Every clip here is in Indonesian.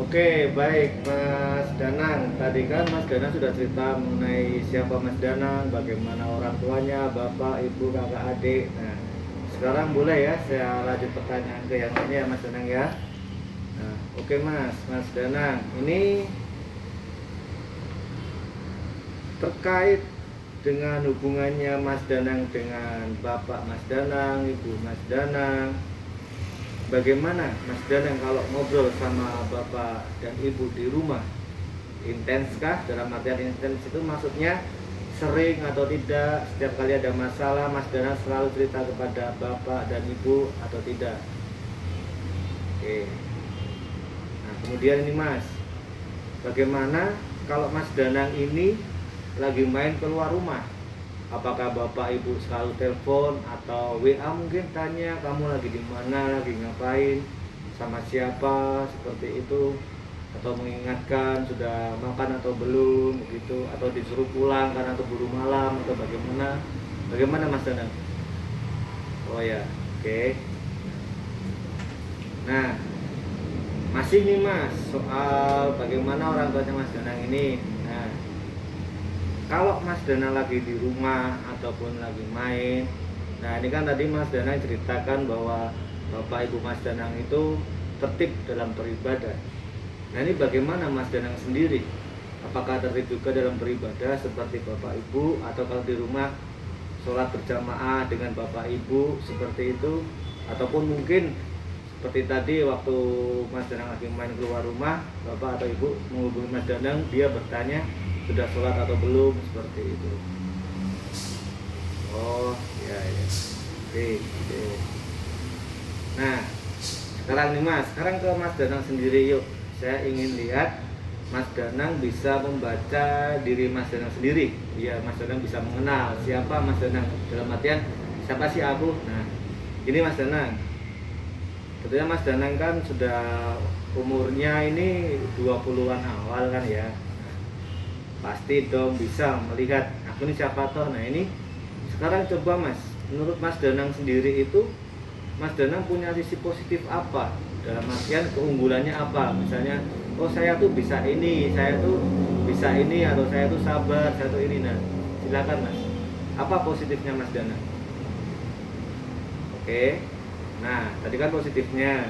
Oke, baik Mas Danang. Tadi kan Mas Danang sudah cerita mengenai siapa Mas Danang, bagaimana orang tuanya, bapak, ibu, kakak, adik. Nah, sekarang boleh ya saya lanjut pertanyaan ke yang lainnya ya Mas Danang ya. Nah, oke Mas Danang. Ini terkait dengan hubungannya Mas Danang dengan bapak Mas Danang, ibu Mas Danang. Bagaimana Mas Danang kalau ngobrol sama bapak dan ibu di rumah? Intenskah? Dalam artian intens itu maksudnya sering atau tidak? Setiap kali ada masalah Mas Danang selalu cerita kepada bapak dan ibu atau tidak? Oke. Nah, kemudian ini Mas, bagaimana kalau Mas Danang ini lagi main keluar rumah? Apakah bapak ibu selalu telepon atau WA mungkin tanya kamu lagi di mana, lagi ngapain, sama siapa, seperti itu, atau mengingatkan sudah makan atau belum gitu, atau disuruh pulang karena keburu malam atau bagaimana Mas Danang? Oh ya, oke. Nah, masih nih Mas soal bagaimana orang tuanya Mas Danang ini. Nah, kalau Mas Danang lagi di rumah ataupun lagi main, nah ini kan tadi Mas Danang ceritakan bahwa bapak ibu Mas Danang itu tertib dalam beribadah. Nah ini bagaimana Mas Danang sendiri? Apakah tertib juga dalam beribadah seperti bapak ibu, atau kalau di rumah sholat berjamaah dengan bapak ibu seperti itu, ataupun mungkin seperti tadi waktu Mas Danang lagi main keluar rumah, bapak atau ibu menghubungi Mas Danang, dia bertanya sudah sholat atau belum, seperti itu. Oh ya ya, oke oke. Nah sekarang nih Mas, sekarang ke Mas Danang sendiri yuk. Saya ingin lihat Mas Danang bisa membaca diri Mas Danang sendiri. Ya, Mas Danang bisa mengenal siapa Mas Danang, dalam artian siapa sih aku. Nah ini Mas Danang, tentunya Mas Danang kan sudah umurnya ini 20-an awal kan ya. Pasti dong bisa melihat aku ini siapa toh. Nah ini sekarang coba Mas, menurut Mas Danang sendiri itu Mas Danang punya sisi positif apa, dalam artian keunggulannya apa? Misalnya, oh saya tuh bisa ini, saya tuh bisa ini, atau saya tuh sabar, saya tuh ini. Nah silakan Mas, apa positifnya Mas Danang? Oke, nah tadi kan positifnya,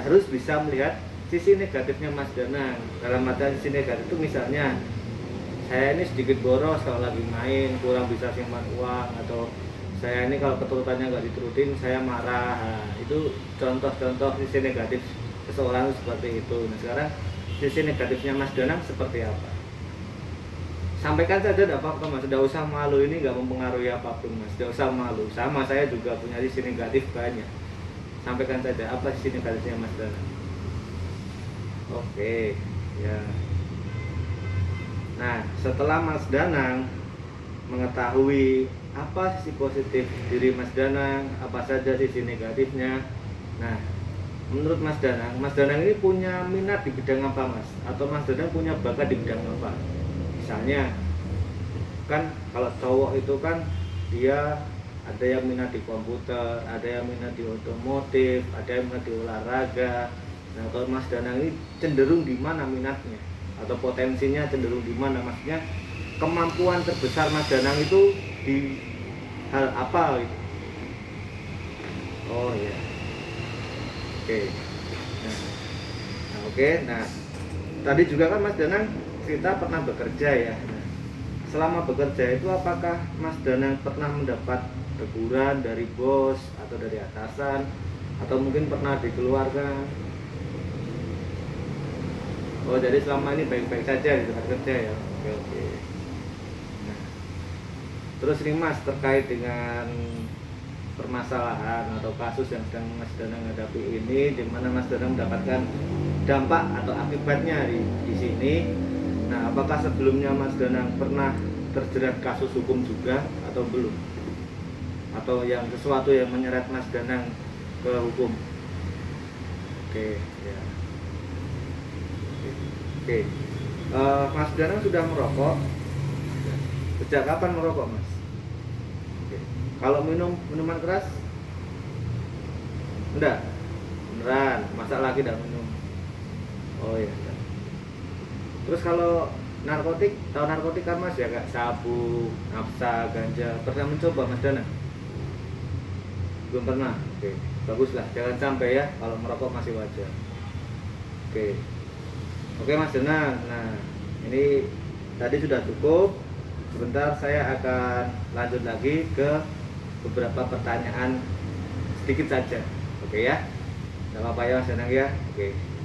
harus bisa melihat sisi negatifnya Mas Danang. Dalam artian sisi negatif itu misalnya saya ini sedikit boros kalau lagi main, kurang bisa simpan uang, atau saya ini kalau keturutannya nggak diturutin saya marah. Nah, itu contoh-contoh sisi negatif seseorang seperti itu. Nah sekarang sisi negatifnya Mas Danang seperti apa? Sampaikan saja, tidak apa-apa Mas, tidak usah malu, ini nggak mempengaruhi apapun Mas, tidak usah malu. Sama saya juga punya sisi negatif banyak. Sampaikan saja apa sisi negatifnya Mas Danang. Oke, ya. Nah, setelah Mas Danang mengetahui apa sisi positif diri Mas Danang, apa saja sisi negatifnya. Nah, menurut Mas Danang ini punya minat di bidang apa Mas? Atau Mas Danang punya bakat di bidang apa? Misalnya, kan kalau cowok itu kan dia ada yang minat di komputer, ada yang minat di otomotif, ada yang minat di olahraga. Nah, kalau Mas Danang ini cenderung di mana minatnya, atau potensinya cenderung di mana? Maksudnya kemampuan terbesar Mas Danang itu di hal apa gitu? Oh ya, oke. Nah, oke. Nah, tadi juga kan Mas Danang cerita pernah bekerja ya. Nah, selama bekerja itu apakah Mas Danang pernah mendapat teguran dari bos atau dari atasan, atau mungkin pernah dikeluarkan? Oh, jadi selama ini baik-baik saja di tempat kerja ya. Oke, oke. Nah, terus ini Mas, terkait dengan permasalahan atau kasus yang sedang Mas Danang hadapi ini, di mana Mas Danang mendapatkan dampak atau akibatnya di sini. Nah, apakah sebelumnya Mas Danang pernah terjerat kasus hukum juga atau belum? Atau yang sesuatu yang menyeret Mas Danang ke hukum? Oke, ya. Oke. Mas Danang sudah merokok. Sejak kapan merokok, Mas? Oke. Kalau minum minuman keras? Enggak. beneran, masa lagi tidak minum? Oh iya. Terus kalau narkotik, tahu narkotik kan Mas ya, kayak sabu, nafsa, ganja, pernah mencoba Mas Danang? Belum pernah. Oke, bagus lah, jangan sampai ya, kalau merokok masih wajar. Oke, oke Mas Danang. Nah, ini tadi sudah cukup. Sebentar saya akan lanjut lagi ke beberapa pertanyaan sedikit saja. Oke ya, nggak apa-apa ya Mas Danang ya. Oke.